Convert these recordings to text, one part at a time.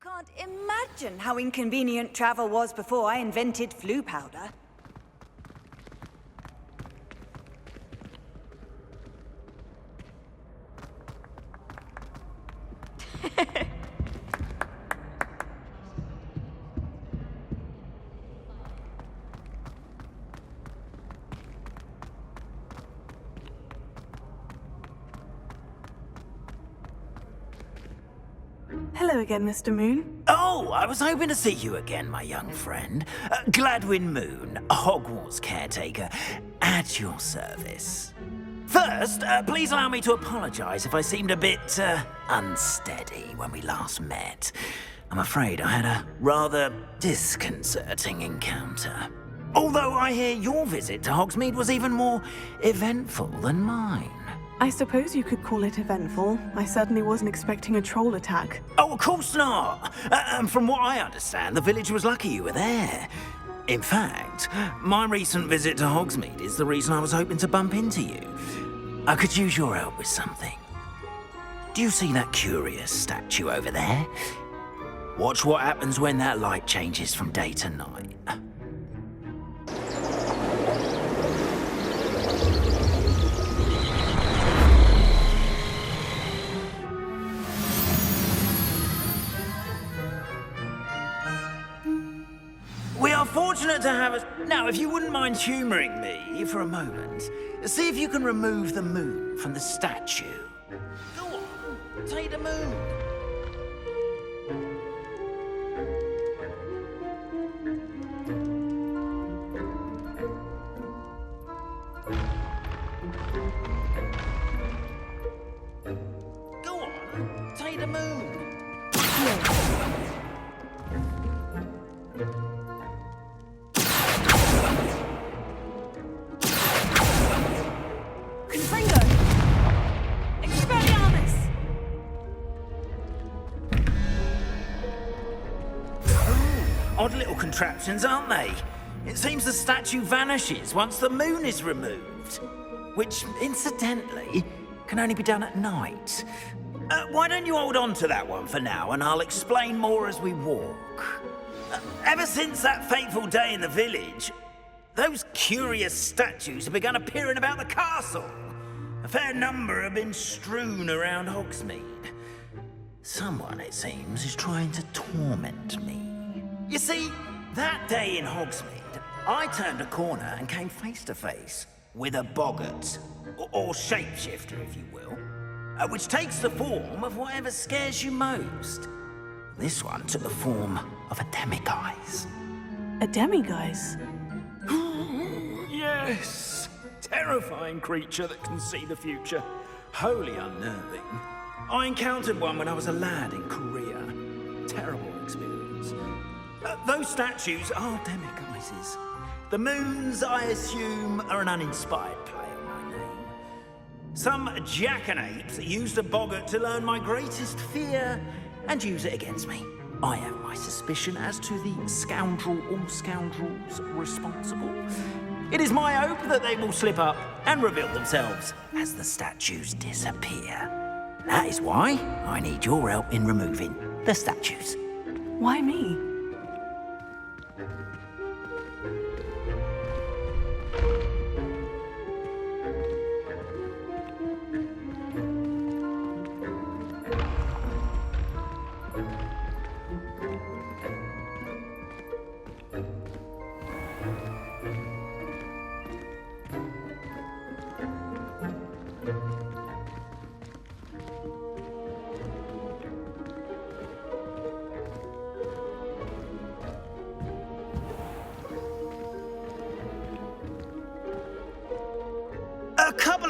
Can't imagine how inconvenient travel was before I invented flu powder. Hello again, Mr. Moon. Oh, I was hoping to see you again, my young friend. Gladwin Moon, Hogwarts caretaker, at your service. First, please allow me to apologize if I seemed a bit, unsteady when we last met. I'm afraid I had a rather disconcerting encounter. Although I hear your visit to Hogsmeade was even more eventful than mine. I suppose you could call it eventful. I certainly wasn't expecting a troll attack. Oh, of course not. From what I understand, the village was lucky you were there. In fact, my recent visit to Hogsmeade is the reason I was hoping to bump into you. I could use your help with something. Do you see that curious statue over there? Watch what happens when that light changes from day to night. We are fortunate to have us. Now, if you wouldn't mind humouring me for a moment, see if you can remove the moon from the statue. Go on, take the moon. Go on, take the moon. Odd little contraptions, aren't they? It seems the statue vanishes once the moon is removed. Which, incidentally, can only be done at night. Why don't you hold on to that one for now, and I'll explain more as we walk. Ever since that fateful day in the village, those curious statues have begun appearing about the castle. A fair number have been strewn around Hogsmeade. Someone, it seems, is trying to torment me. You see, that day in Hogsmeade, I turned a corner and came face to face with a boggart, or shapeshifter, if you will, which takes the form of whatever scares you most. This one took the form of a demiguise. A demiguise? Yes! Terrifying creature that can see the future. Wholly unnerving. I encountered one when I was a lad in Korea. Terrible experience. Those statues are demiguises. The moons, I assume, are an uninspired play on my name. Some jackanapes used a boggart to learn my greatest fear and use it against me. I have my suspicion as to the scoundrel or scoundrels responsible. It is my hope that they will slip up and reveal themselves as the statues disappear. That is why I need your help in removing the statues. Why me?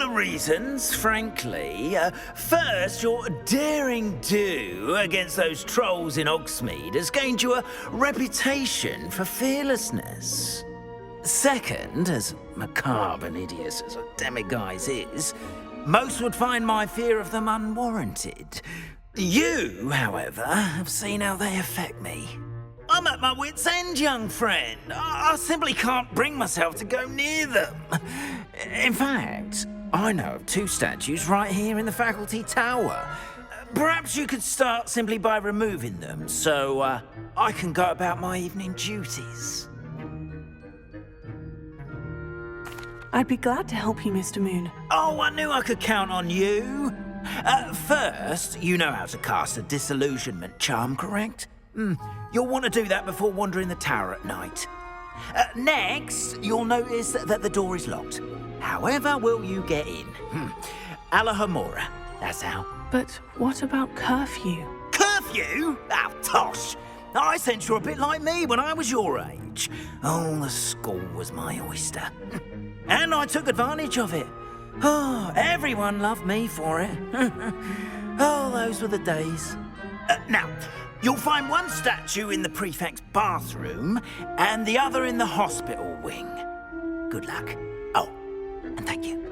of reasons, frankly. First, your daring do against those trolls in Hogsmeade has gained you a reputation for fearlessness. Second, as macabre and hideous as a demiguise is, most would find my fear of them unwarranted. You, however, have seen how they affect me. I'm at my wit's end, young friend. I simply can't bring myself to go near them. In fact, I know of 2 statues right here in the faculty tower. Perhaps you could start simply by removing them, so I can go about my evening duties. I'd be glad to help you, Mr. Moon. Oh, I knew I could count on you. First, you know how to cast a disillusionment charm, correct? You'll want to do that before wandering the tower at night. Next, you'll notice that the door is locked. However will you get in? Alahomora, that's how. But what about curfew? Curfew? Oh, tosh! I sense you're a bit like me when I was your age. Oh, the school was my oyster. And I took advantage of it. Oh, everyone loved me for it. Oh, those were the days. Now, you'll find one statue in the prefect's bathroom and the other in the hospital wing. Good luck. Oh, and thank you.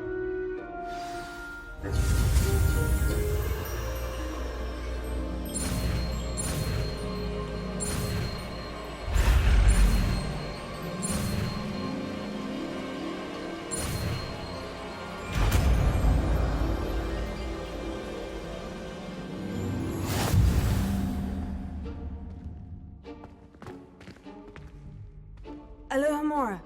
Alohomora.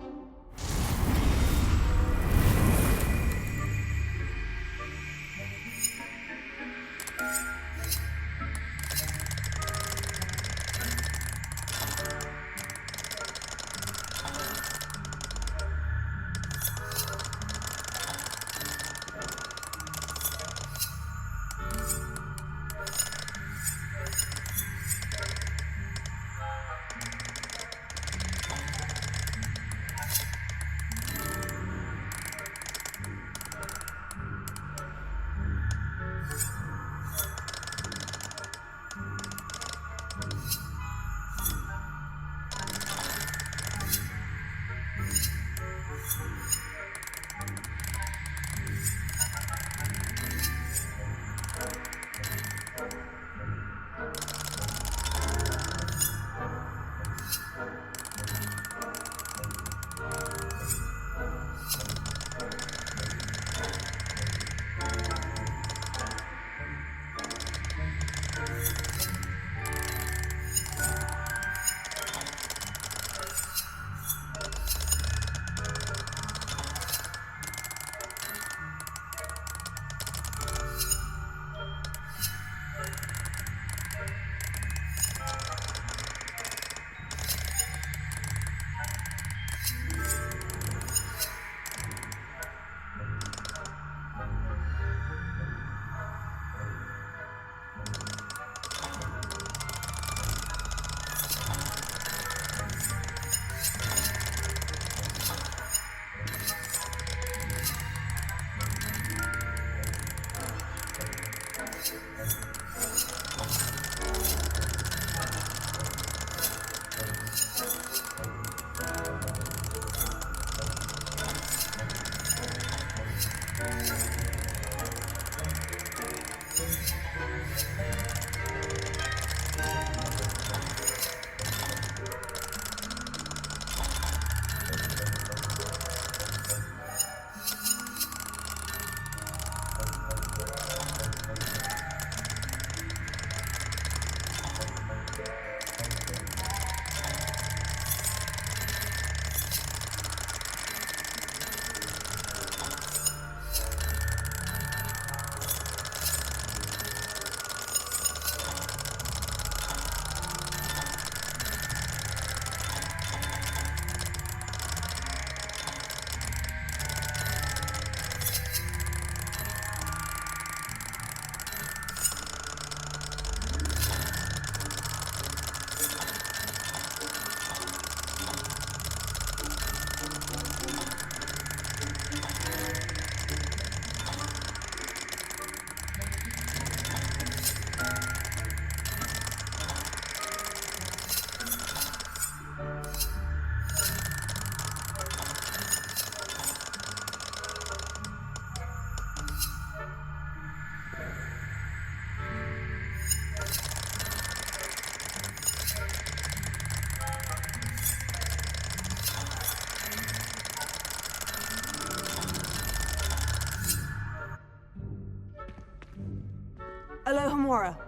Alohomora.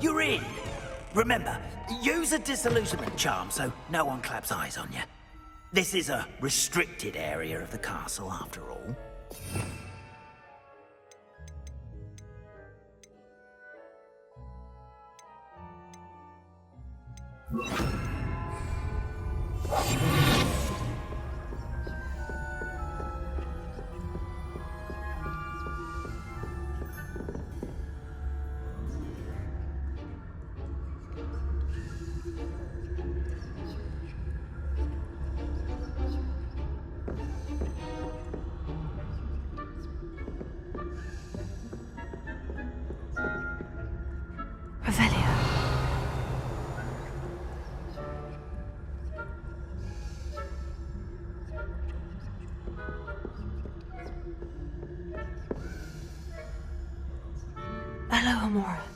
You're in. Remember, use a disillusionment charm so no one claps eyes on you. This is a restricted area of the castle, after all. Hello, Amora.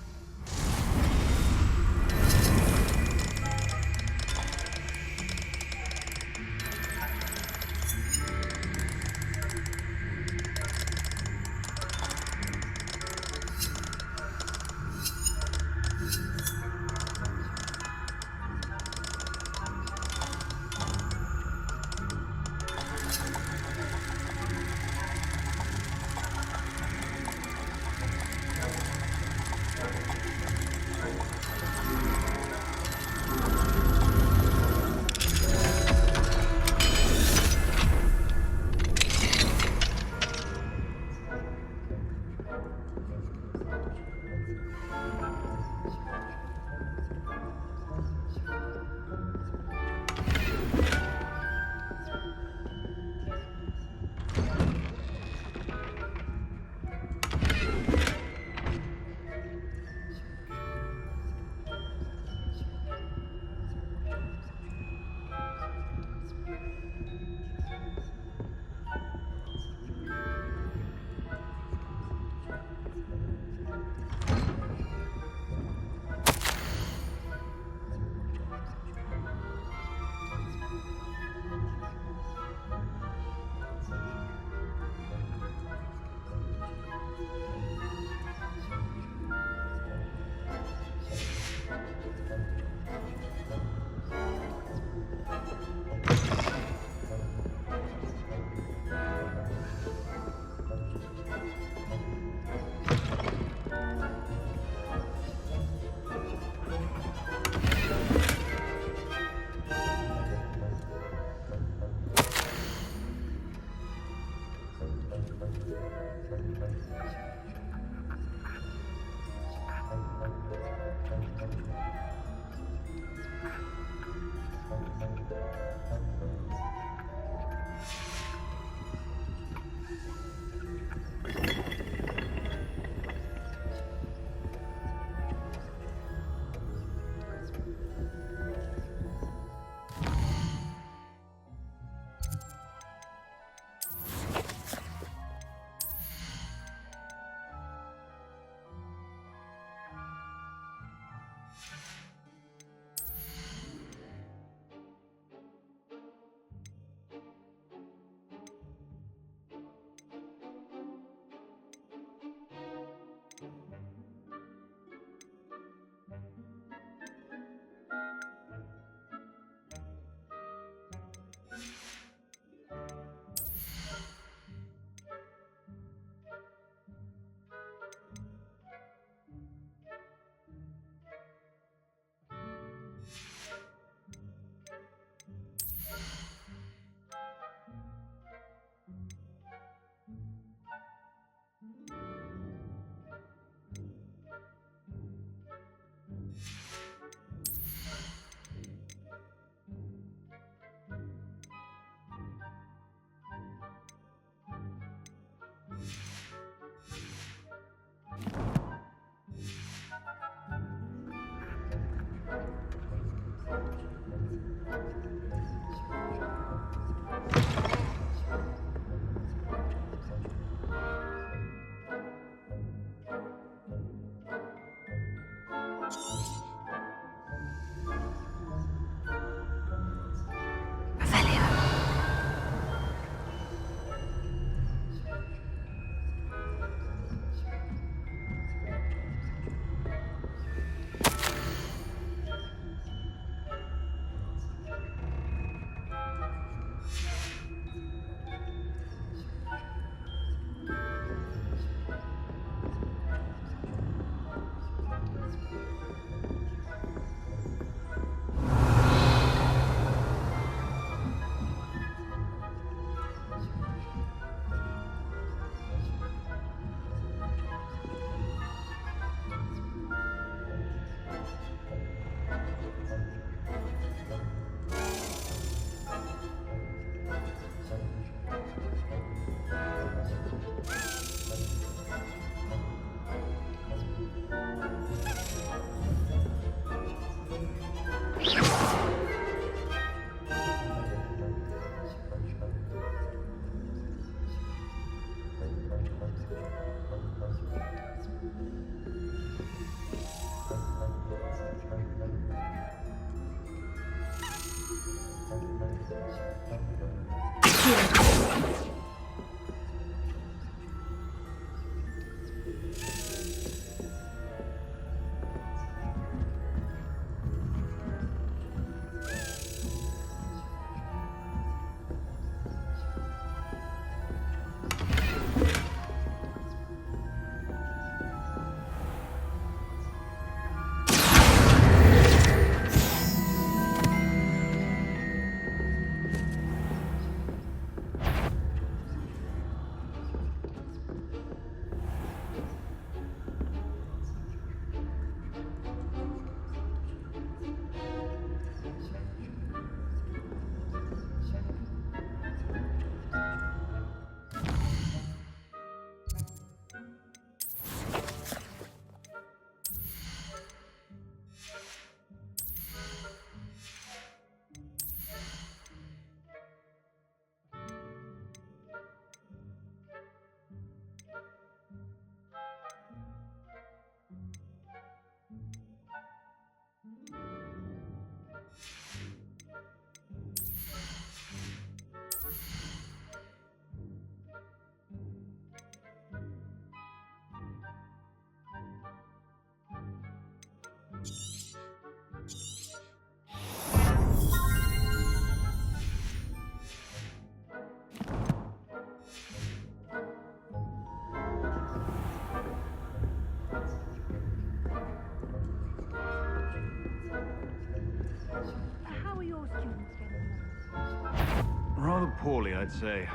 poorly, I'd say.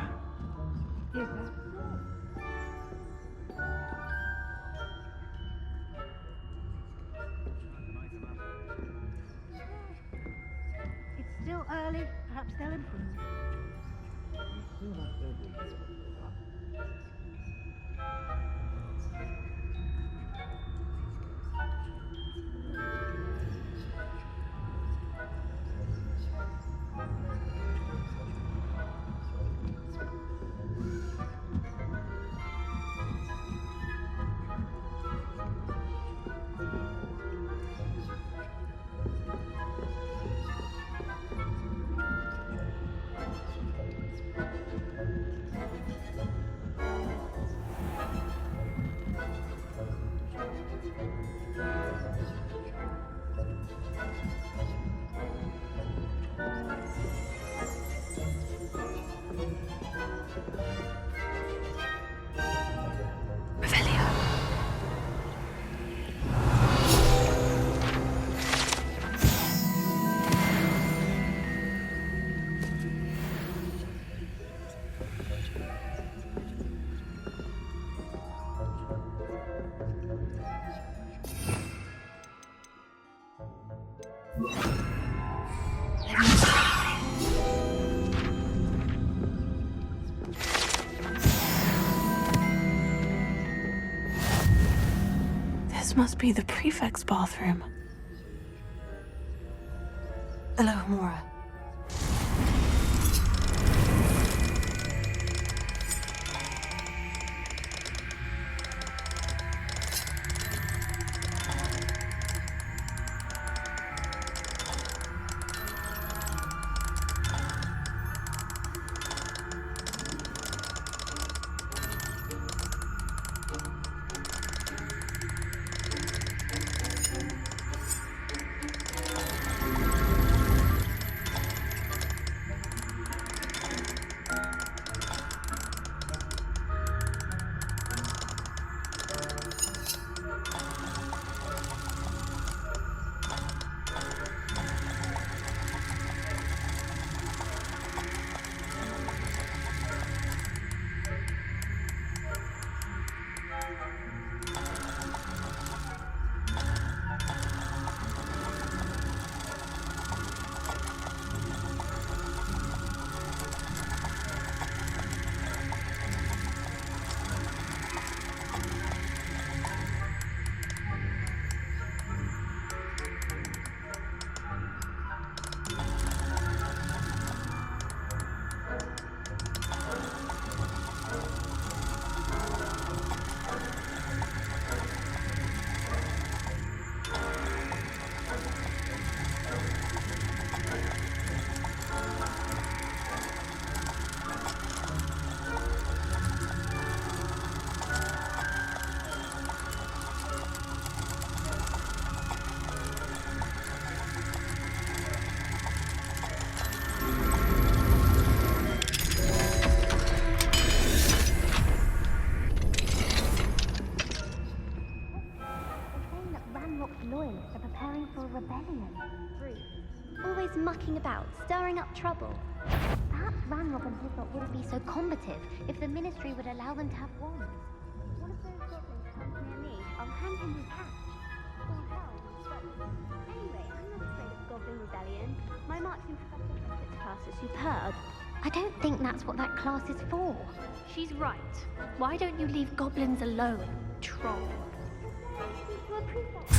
It's still early. Perhaps they'll improve. This must be the prefect's bathroom. Alohomora. Always mucking about, stirring up trouble. Perhaps Ranrock and Hyssop wouldn't be so combative if the Ministry would allow them to have wands. One of those goblins comes near me, I'll hand him his hatch. Or help, but anyway, I'm not afraid of Goblin Rebellion. My marching professor class is superb. I don't think that's what that class is for. She's right. Why don't you leave goblins alone, troll? To a prefect.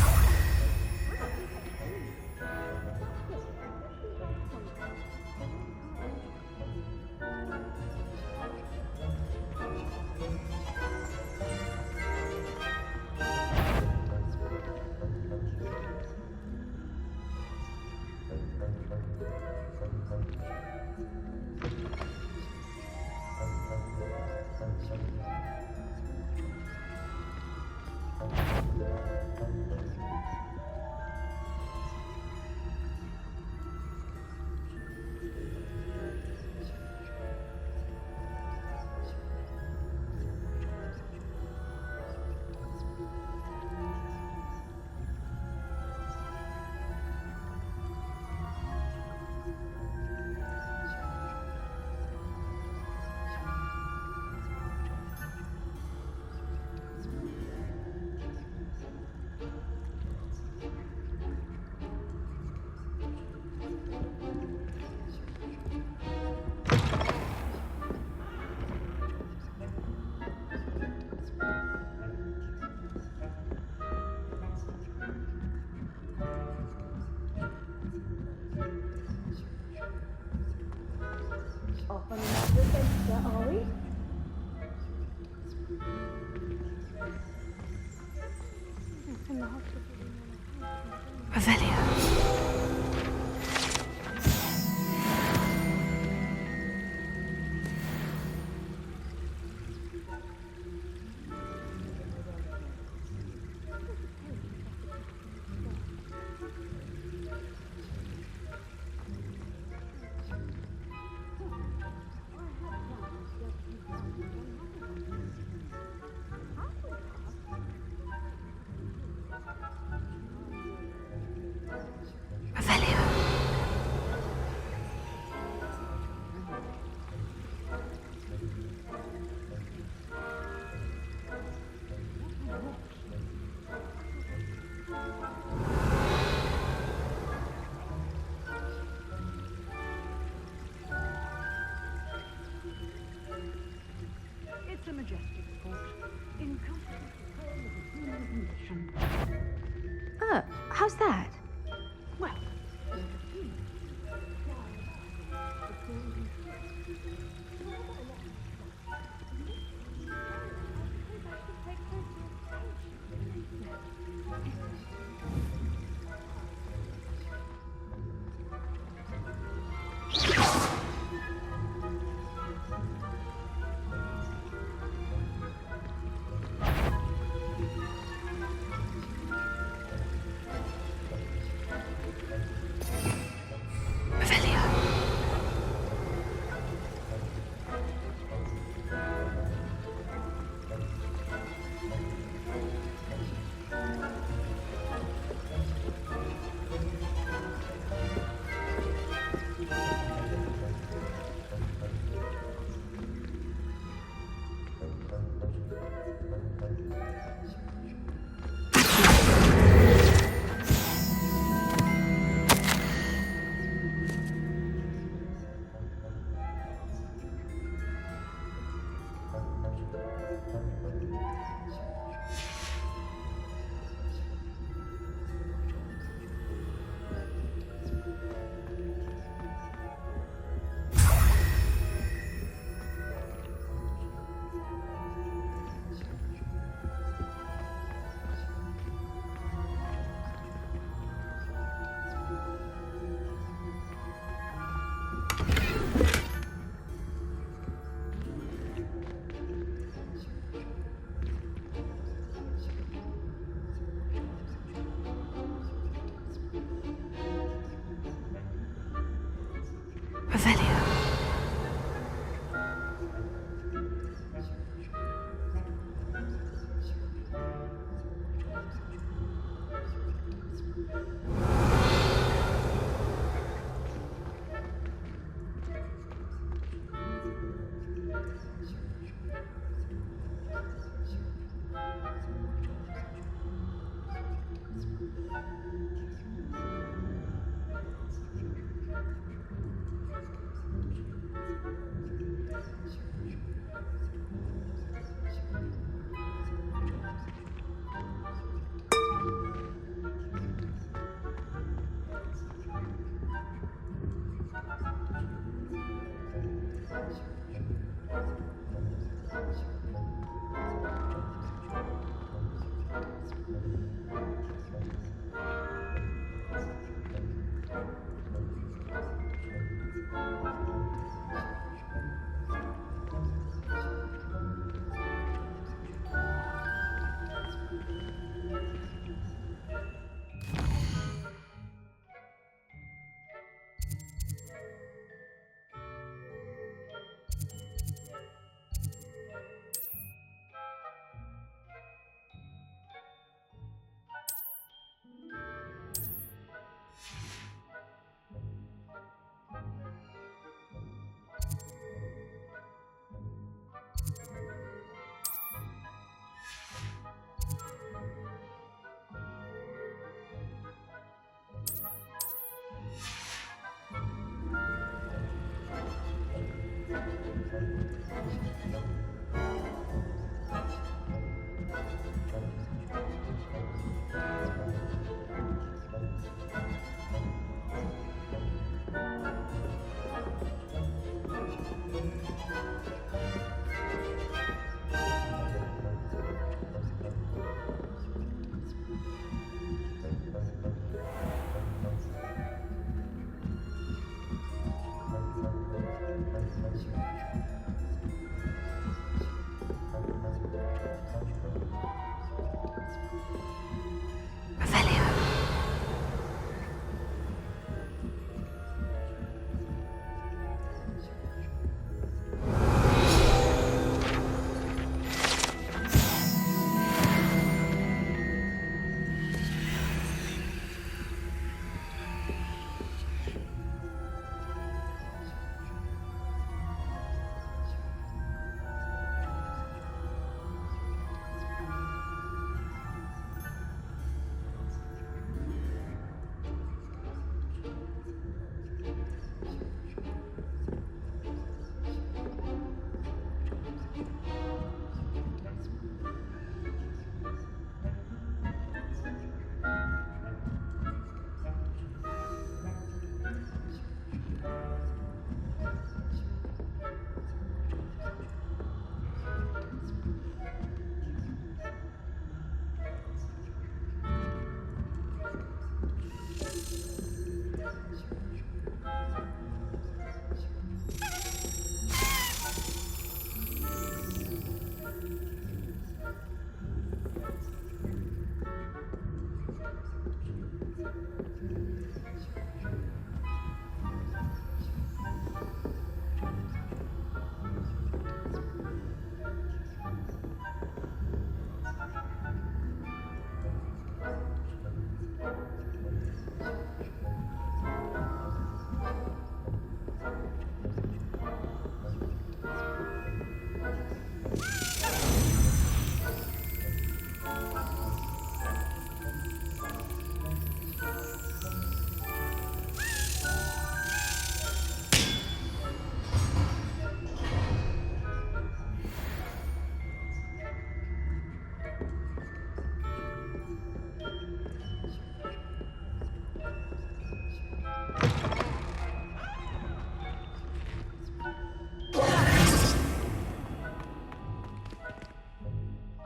a majestic port, in constant return of the human condition. How's that? Well,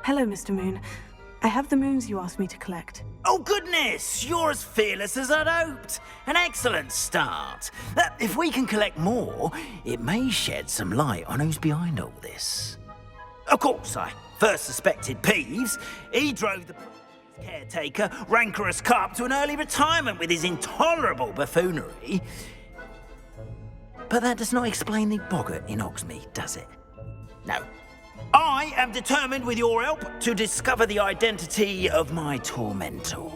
Hello, Mr. Moon. I have the moons you asked me to collect. Oh, goodness! You're as fearless as I'd hoped. An excellent start. If we can collect more, it may shed some light on who's behind all this. Of course, I first suspected Peeves. He drove the caretaker, rancorous carp, to an early retirement with his intolerable buffoonery. But that does not explain the boggart in Hogsmeade, does it? No. I am determined, with your help, to discover the identity of my tormentor.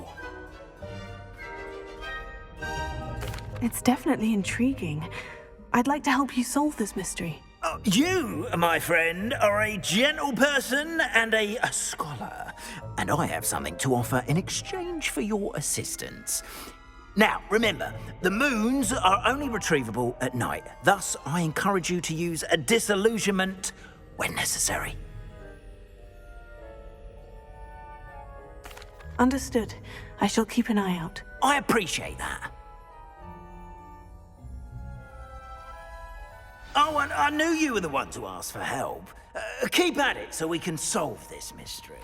It's definitely intriguing. I'd like to help you solve this mystery. You, my friend, are a gentle person and a scholar, and I have something to offer in exchange for your assistance. Now, remember, the moons are only retrievable at night. Thus, I encourage you to use a disillusionment when necessary. Understood. I shall keep an eye out. I appreciate that. Oh, and I knew you were the one to ask for help. Keep at it so we can solve this mystery.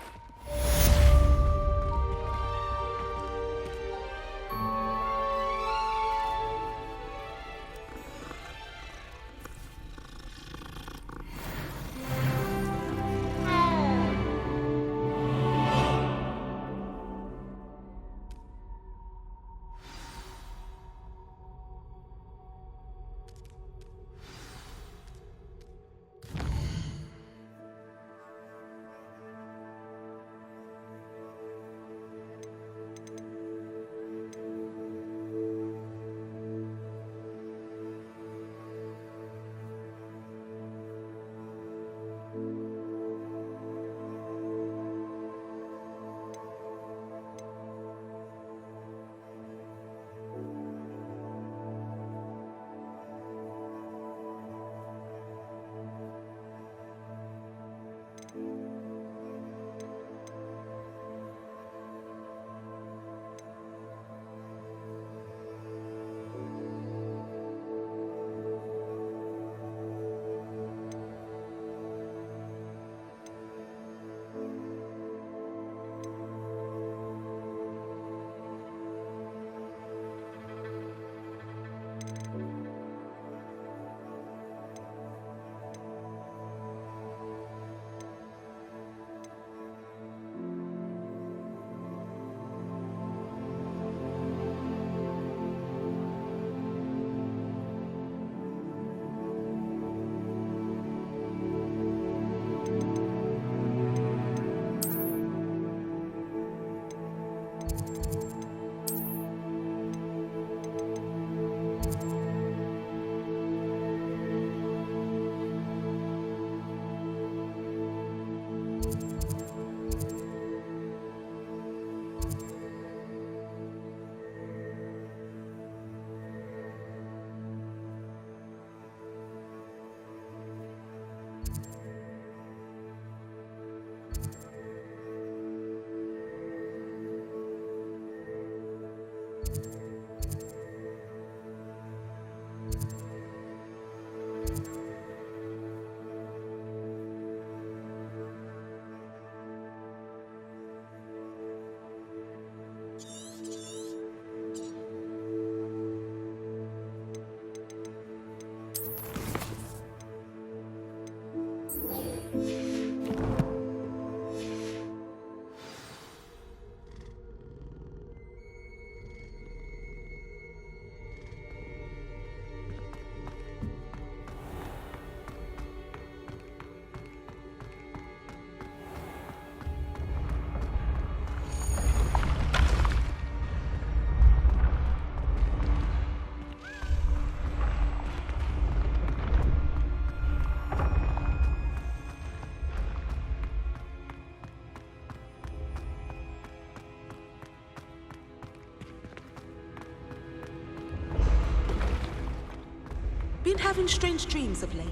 Been having strange dreams of late.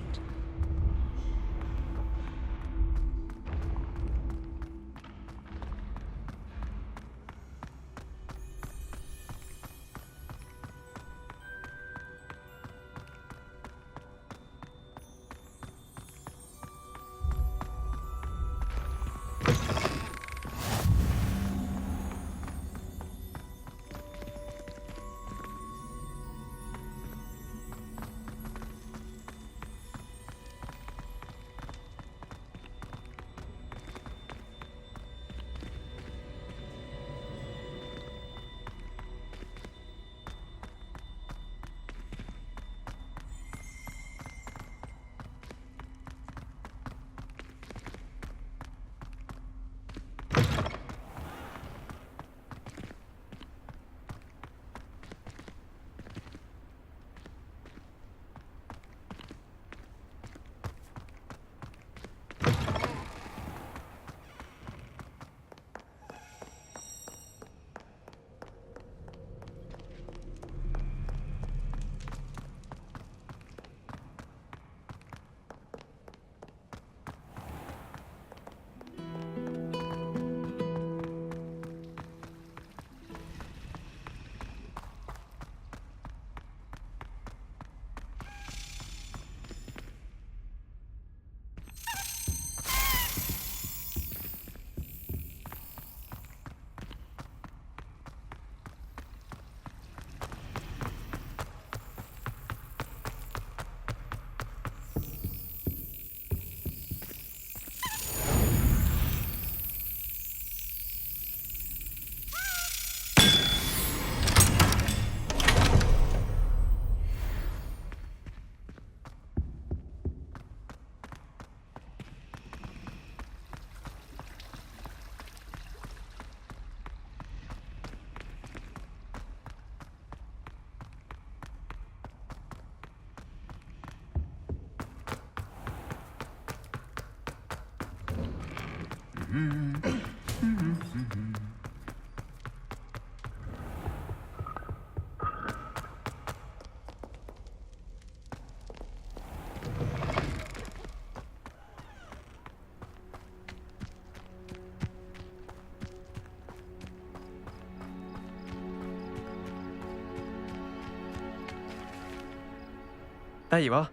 There you are.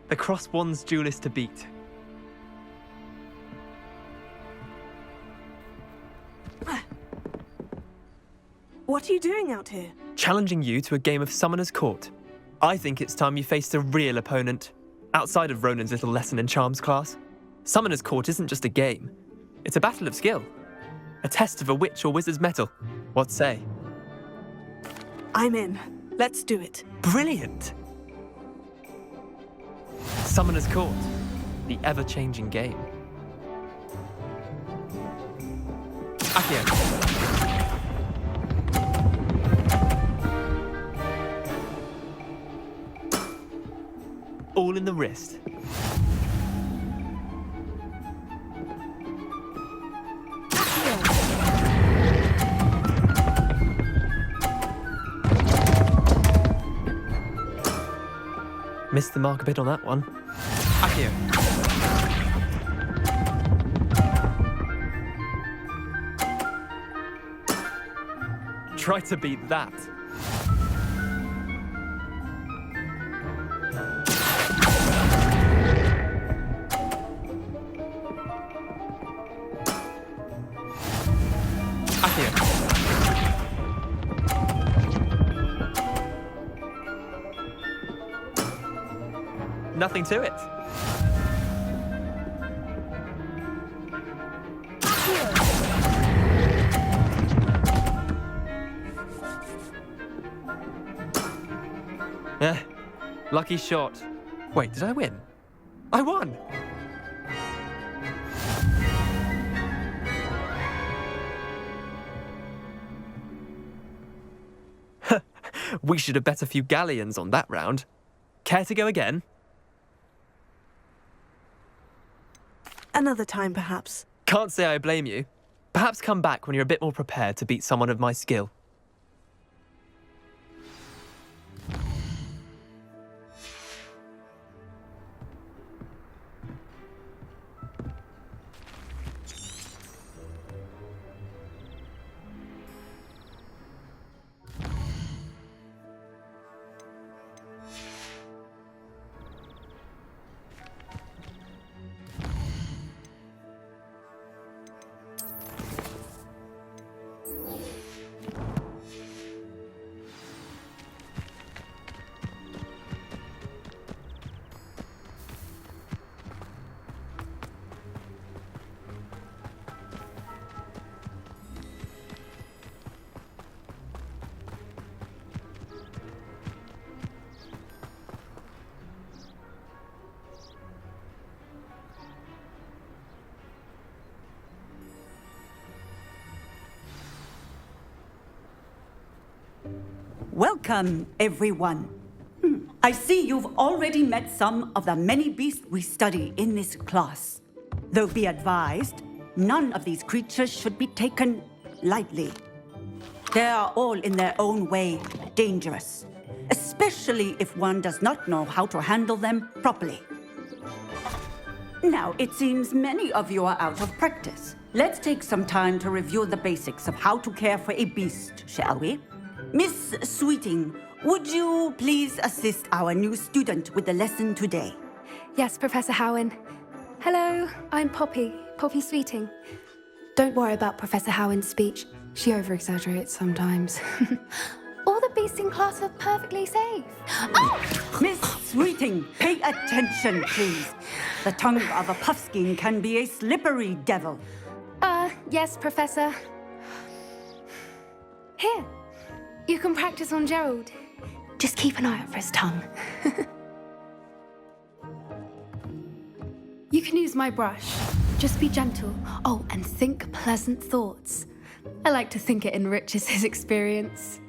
The Cross Wands duelist to beat. What are you doing out here? Challenging you to a game of Summoner's Court. I think it's time you faced a real opponent, outside of Ronan's little lesson in charms class. Summoner's Court isn't just a game. It's a battle of skill. A test of a witch or wizard's mettle. What say? I'm in. Let's do it. Brilliant! Summoner's Court, the ever-changing game. Accio. All in the wrist. Missed the mark a bit on that one. Accio. Try to beat that. Accio. Nothing to it. Lucky shot. Wait, did I win? I won! We should have bet a few galleons on that round. Care to go again? Another time, perhaps. Can't say I blame you. Perhaps come back when you're a bit more prepared to beat someone of my skill. Welcome, everyone. I see you've already met some of the many beasts we study in this class. Though be advised, none of these creatures should be taken lightly. They are all in their own way dangerous, especially if one does not know how to handle them properly. Now, it seems many of you are out of practice. Let's take some time to review the basics of how to care for a beast, shall we? Miss Sweeting, would you please assist our new student with the lesson today? Yes, Professor Howen. Hello, I'm Poppy Sweeting. Don't worry about Professor Howen's speech. She over-exaggerates sometimes. All the beasts in class are perfectly safe. Oh! Miss Sweeting, pay attention, please. The tongue of a puffskein can be a slippery devil. Yes, Professor. Here, you can practice on Gerald. Just keep an eye out for his tongue. You can use my brush. Just be gentle. Oh, and think pleasant thoughts. I like to think it enriches his experience.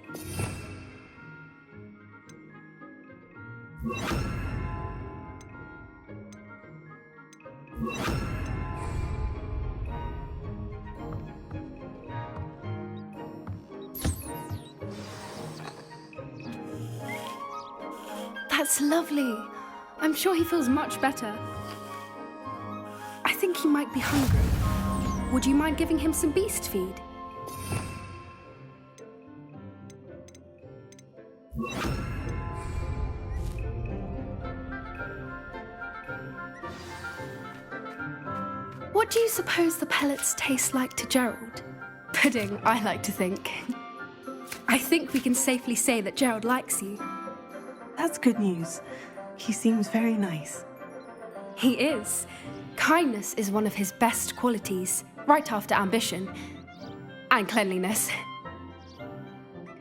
That's lovely. I'm sure he feels much better. I think he might be hungry. Would you mind giving him some beast feed? What do you suppose the pellets taste like to Gerald? Pudding, I like to think. I think we can safely say that Gerald likes you. That's good news. He seems very nice. He is. Kindness is one of his best qualities, right after ambition. And cleanliness.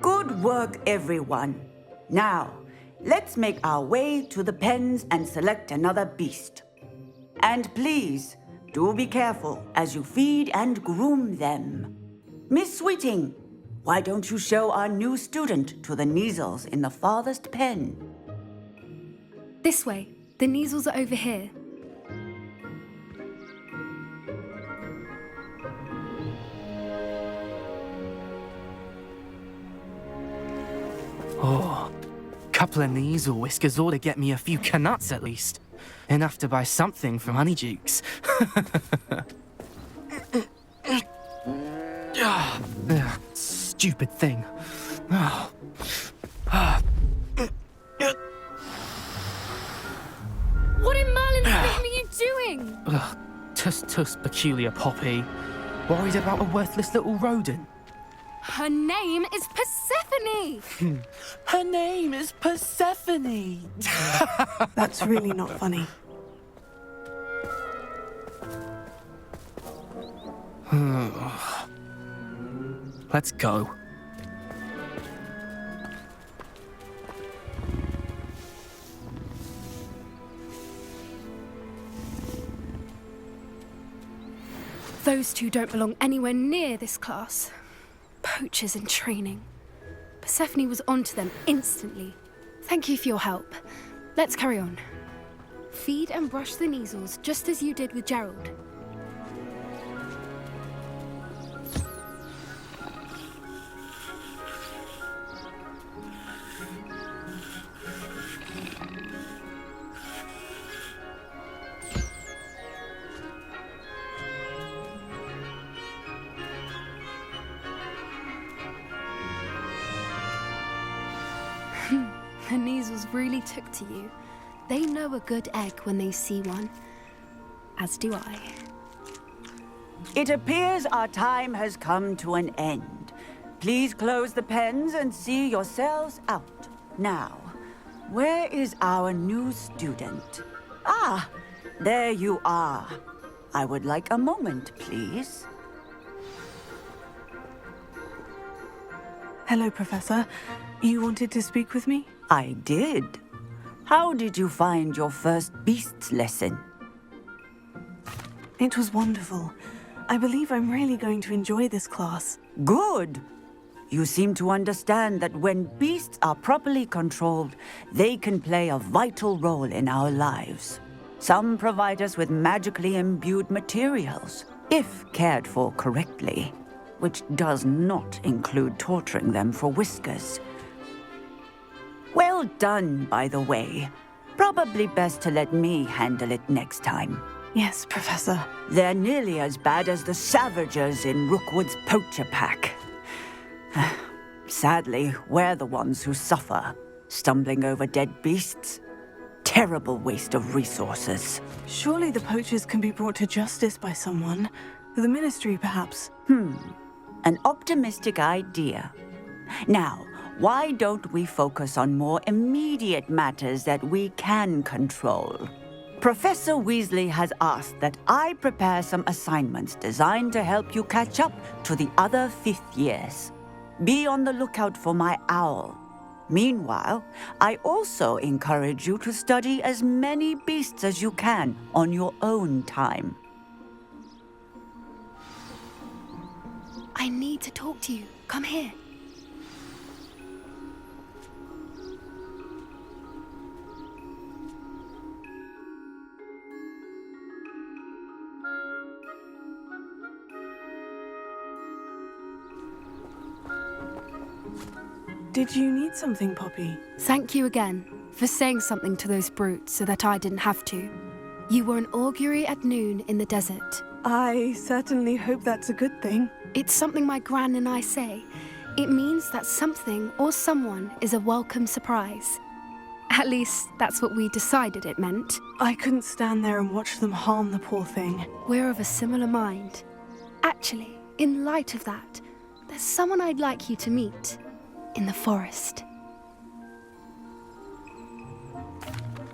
Good work, everyone. Now, let's make our way to the pens and select another beast. And please, do be careful as you feed and groom them. Miss Sweeting, why don't you show our new student to the Kneazles in the farthest pen? This way. The Kneazles are over here. Oh, couple of Kneazle whiskers ought to get me a few canuts at least. Enough to buy something from Honeydukes. Stupid thing. Oh. What in Merlin's name are you doing? Tuss, peculiar Poppy. Worried about a worthless little rodent. Her name is Persephone! Her name is Persephone! That's really not funny. Let's go. Those two don't belong anywhere near this class. Poachers in training. Persephone was onto them instantly. Thank you for your help. Let's carry on. Feed and brush the Kneazles just as you did with Gerald. The Kneazles really took to you. They know a good egg when they see one. As do I. It appears our time has come to an end. Please close the pens and see yourselves out. Now, where is our new student? Ah, there you are. I would like a moment, please. Hello, Professor. You wanted to speak with me? I did. How did you find your first beasts lesson? It was wonderful. I believe I'm really going to enjoy this class. Good. You seem to understand that when beasts are properly controlled, they can play a vital role in our lives. Some provide us with magically imbued materials, if cared for correctly, which does not include torturing them for whiskers. Well done, by the way. Probably best to let me handle it next time. Yes, Professor. They're nearly as bad as the Savagers in Rookwood's poacher pack. Sadly, we're the ones who suffer, stumbling over dead beasts. Terrible waste of resources. Surely the poachers can be brought to justice by someone. The Ministry, perhaps. An optimistic idea. Now, why don't we focus on more immediate matters that we can control? Professor Weasley has asked that I prepare some assignments designed to help you catch up to the other 5th years. Be on the lookout for my owl. Meanwhile, I also encourage you to study as many beasts as you can on your own time. I need to talk to you. Come here. Did you need something, Poppy? Thank you again. for saying something to those brutes so that I didn't have to. You were an augury at noon in the desert. I certainly hope that's a good thing. It's something my gran and I say. It means that something or someone is a welcome surprise. At least, that's what we decided it meant. I couldn't stand there and watch them harm the poor thing. We're of a similar mind. Actually, in light of that, there's someone I'd like you to meet. In the forest.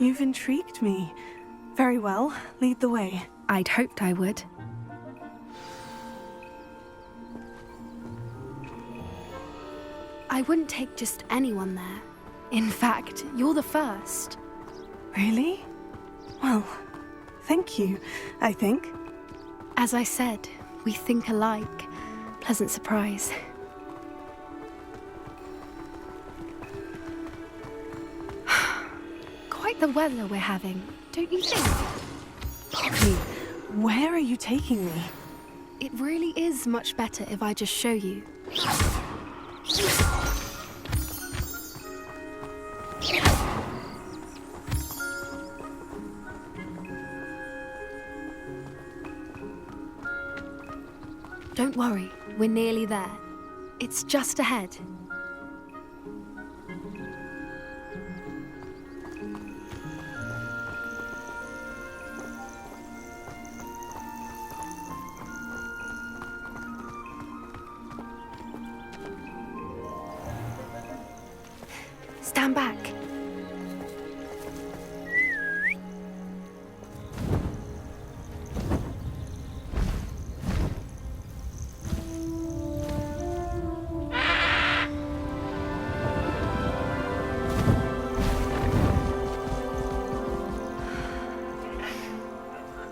You've intrigued me. Very well, lead the way. I'd hoped I would. I wouldn't take just anyone there. In fact, you're the first. Really? Well, thank you, I think. As I said, we think alike. Pleasant surprise. Quite the weather we're having, don't you think? Poppy, where are you taking me? It really is much better if I just show you. Don't worry, we're nearly there. It's just ahead. Stand back.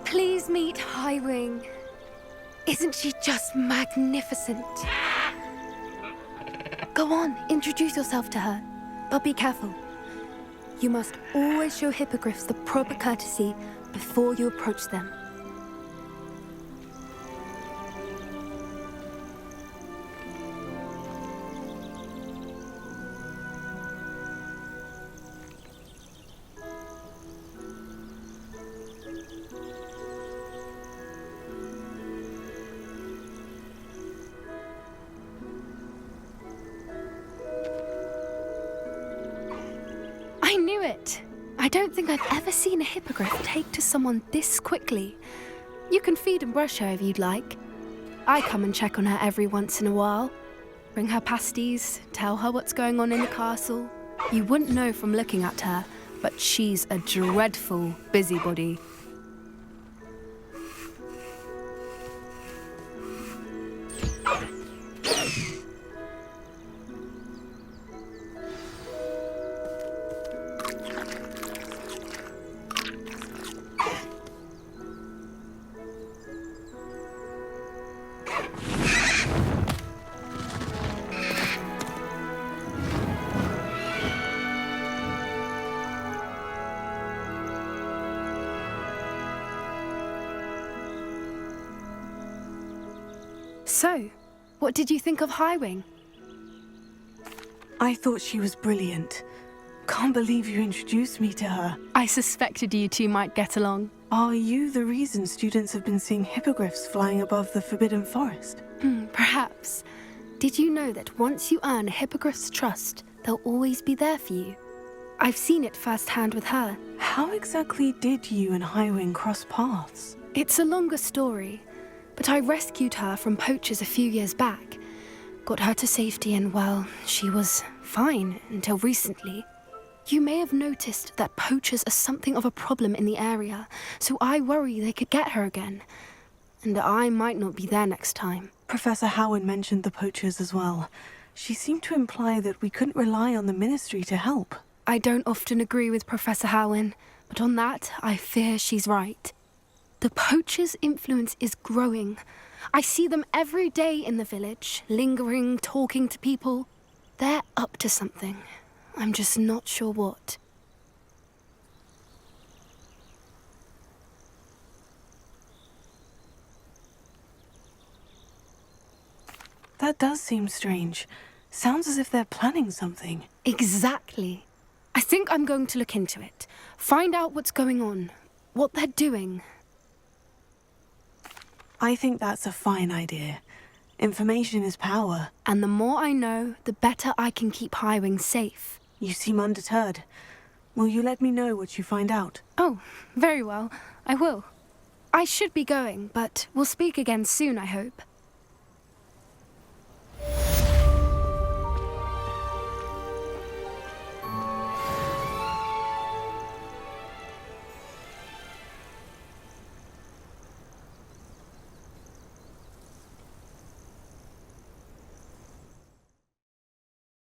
Please meet Highwing. Isn't she just magnificent? Go on, introduce yourself to her. But be careful. You must always show hippogriffs the proper courtesy before you approach them. I knew it! I don't think I've ever seen a hippogriff take to someone this quickly. You can feed and brush her if you'd like. I come and check on her every once in a while. Bring her pasties, tell her what's going on in the castle. You wouldn't know from looking at her, but she's a dreadful busybody. So, what did you think of Highwing? I thought she was brilliant. Can't believe you introduced me to her. I suspected you two might get along. Are you the reason students have been seeing hippogriffs flying above the Forbidden Forest? Perhaps. Did you know that once you earn a hippogriff's trust, they'll always be there for you? I've seen it firsthand with her. How exactly did you and Highwing cross paths? It's a longer story, but I rescued her from poachers a few years back. Got her to safety and, well, she was fine until recently. You may have noticed that poachers are something of a problem in the area, so I worry they could get her again. And I might not be there next time. Professor Howard mentioned the poachers as well. She seemed to imply that we couldn't rely on the Ministry to help. I don't often agree with Professor Howin, but on that, I fear she's right. The poachers' influence is growing. I see them every day in the village, lingering, talking to people. They're up to something. I'm just not sure what. That does seem strange. Sounds as if they're planning something. Exactly. I think I'm going to look into it. Find out what's going on, what they're doing. I think that's a fine idea. Information is power. And the more I know, the better I can keep Highwing safe. You seem undeterred. Will you let me know what you find out? Oh, very well. I will. I should be going, but we'll speak again soon, I hope.